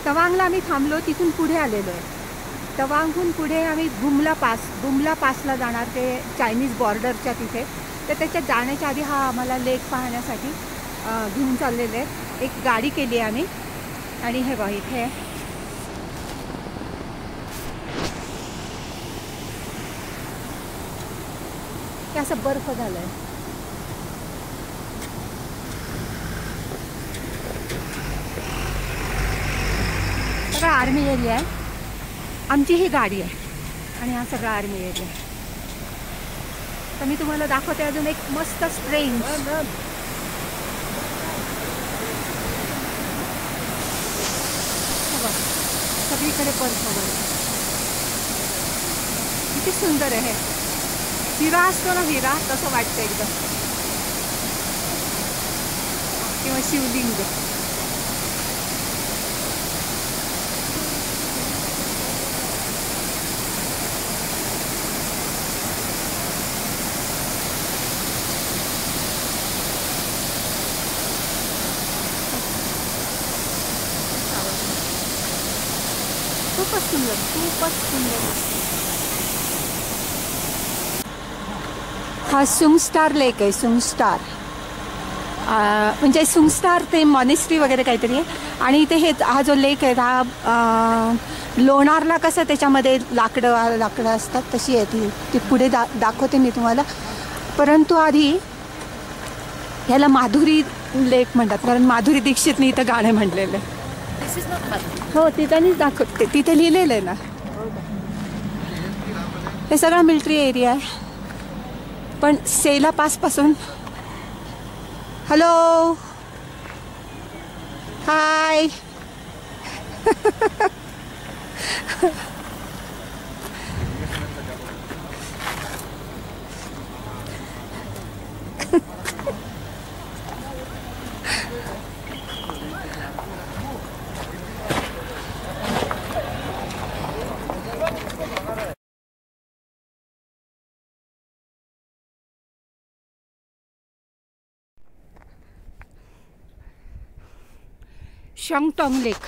तवांगला आम्ही थांबलो, तिथून पुढे आलेलो आहे. तवांगहून पुढे आम्ही बुमला पासला जाणार, ते चायनीज बॉर्डरच्या तिथे. तर त्याच्यात जाण्याच्या आधी हा आम्हाला लेक पाहण्यासाठी घेऊन चाललेले आहे. एक गाडी केली आहे आम्ही आणि हे बघा इथे असं बर्फ झालं आहे. सगळा आर्मी एरिया आहे. आमची ही गाडी आहे आणि हा सगळा आर्मी एरिया आहे. तर मी तुम्हाला दाखवते अजून एक मस्त स्ट्रेंज. सगळीकडे बर्फ वगैरे किती सुंदर आहे. हिरा असतो ना, हिरा तसं वाटतं एकदम, किंवा शिवलिंग. खूपच सुंदर, खूपच सुंदर. हा सुंगस्टार लेक आहे. सुंगस्टार म्हणजे सुंगस्टार ते मॉनेस्ट्री वगैरे काहीतरी आहे. आणि इथे हा जो लेक आहे हा लोणारला कसं त्याच्यामध्ये लाकडं असतात तशी आहे ती पुढे दाखवते मी तुम्हाला. परंतु आधी ह्याला माधुरी लेक म्हणतात, कारण माधुरी दीक्षितने इथं गाणं म्हटलेलं आहे. हो, तिथेच दाखवते, तिथे लिहिलेलं आहे ना. हे सगळा मिलिटरी एरिया आहे. पण सेला पासपासून हॅलो हाय शंगटॉंग लेक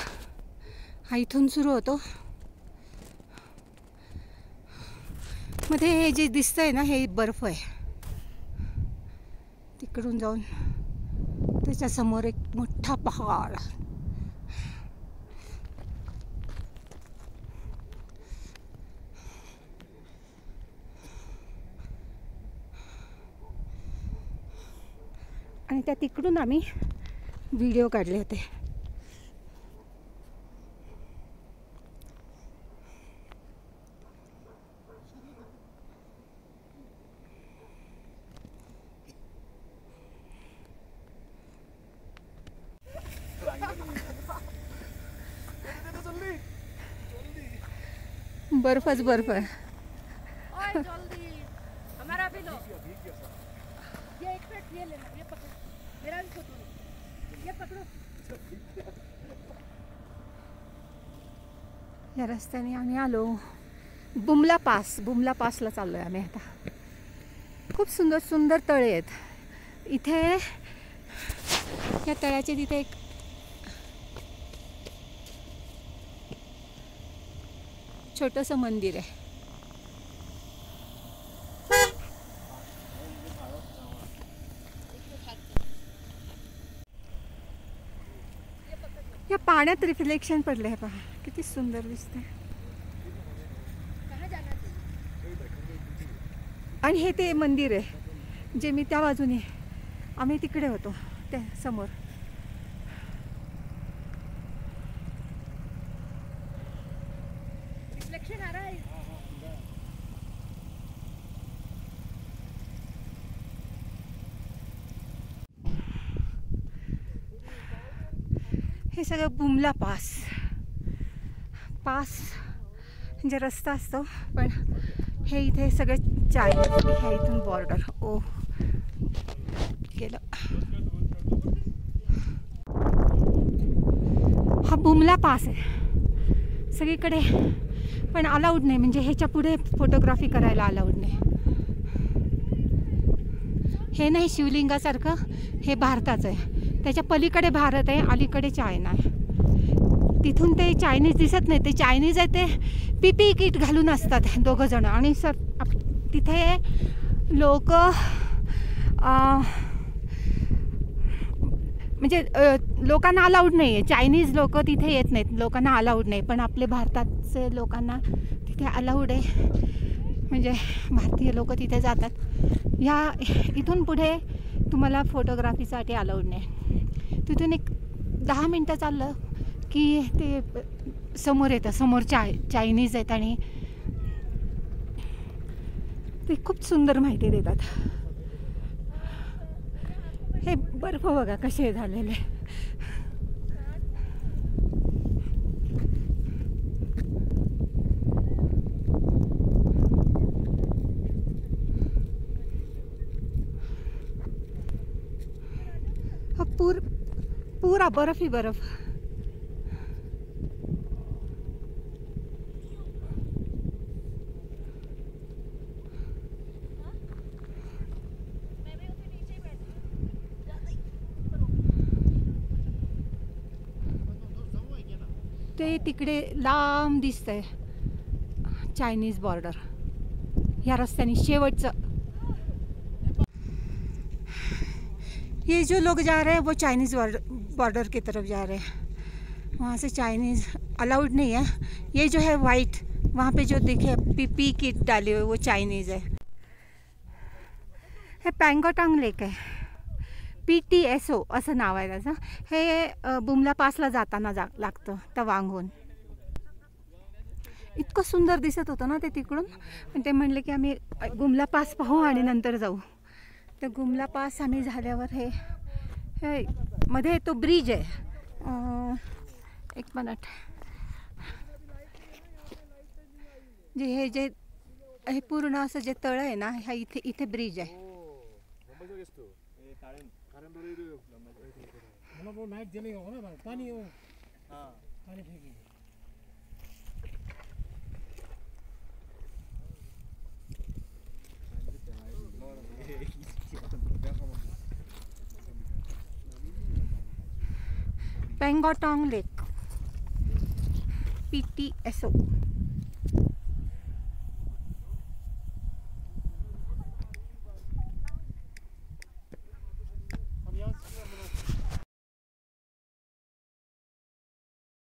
हा इथून सुरू होतो. मध्ये हे जे दिसतंय ना, हे बर्फ आहे. तिकडून जाऊन त्याच्यासमोर एक मोठा पहाड. आणि त्या तिकडून आम्ही व्हिडिओ काढले होते. बर्फच बर्फ है. जल्दी हमारा भी लो. ये एक प्लेट ये लेना, ये पकड़ो, मेरा भी फोटो, ये पकड़ो. या रस्त्याने आम्ही आलो बुमला पासला चाललोय आम्ही आता. खूप सुंदर सुंदर तळे आहेत इथे. या तळ्याच्या तिथे एक छोटंसं मंदिर आहे. या पाण्यात रिफ्लेक्शन पडलं आहे पहा, किती सुंदर दिसतंय. आणि हे ते मंदिर आहे जे मी त्या बाजूने, आम्ही तिकडे होतो त्या समोर. रिफ्लेक्शन आ रहा है. हे सगळं बुमला पास म्हणजे रस्ता असतो, पण हे इथे सगळं चायनीज. ह्या इथून बॉर्डर ओ गेलं. हा बुमला पास आहे सगळीकडे, पण अलाउड नाही, म्हणजे ह्याच्या पुढे फोटोग्राफी करायला अलाउड नाही. हे नाही शिवलिंगासारखं, हे भारताचं आहे. त्याच्या पलीकडे भारत आहे, अलीकडे चायना आहे. तिथून ते चायनीज दिसत नाही, ते चायनीज आहे ते PPE किट घालून असतात दोघं जण. आणि तिथे लोक म्हणजे लोकांना अलाउड नाही आहे. चायनीज लोक तिथे येत नाहीत, लोकांना अलाउड नाही. पण आपले भारताचे लोकांना तिथे अलाउड आहे, म्हणजे भारतीय लोक तिथे जातात. इथून पुढे तुम्हाला फोटोग्राफीसाठी अलाउड नाही. तिथून एक 10 मिनटं चाललं की ते समोर येतं. समोर चायनीज आहेत आणि ते खूप सुंदर माहिती देतात. हे बर्फ बघा कसे झालेले. पूरा बर्फ ही बर्फ. ते तिकडे लांब दिसतंय चायनीज बॉर्डर. ह्या रस्त्याने शेवटचं. ये जो लोग जा रहे हैं वो चाइनीज़ बॉर्डर की तरफ जा रहे हैं. वहाँ से चाइनीज़ अलाउड नहीं है. ये जो है वाइट, वहाँ पे जो दिखे PPE किट डाली हुई वो चाइनीज़ है. हे पँगोटांग लेक आहे. PTSO असं नाव आहे त्याचं. हे बुमला पासला जाताना लागतं तवांगहून. इतकं सुंदर दिसत होतं ना ते तिकडून. पण ते म्हणले की आम्ही गुमला पास पाहू आणि नंतर जाऊ. तर गुमला पास आम्ही झाल्यावर हे मध्ये तो ब्रिज आहे. एक मिनिट. हे पूर्ण असं जे तळ आहे ना, ह्या इथे ब्रिज आहे. पेंगोटांग लेक PTSO.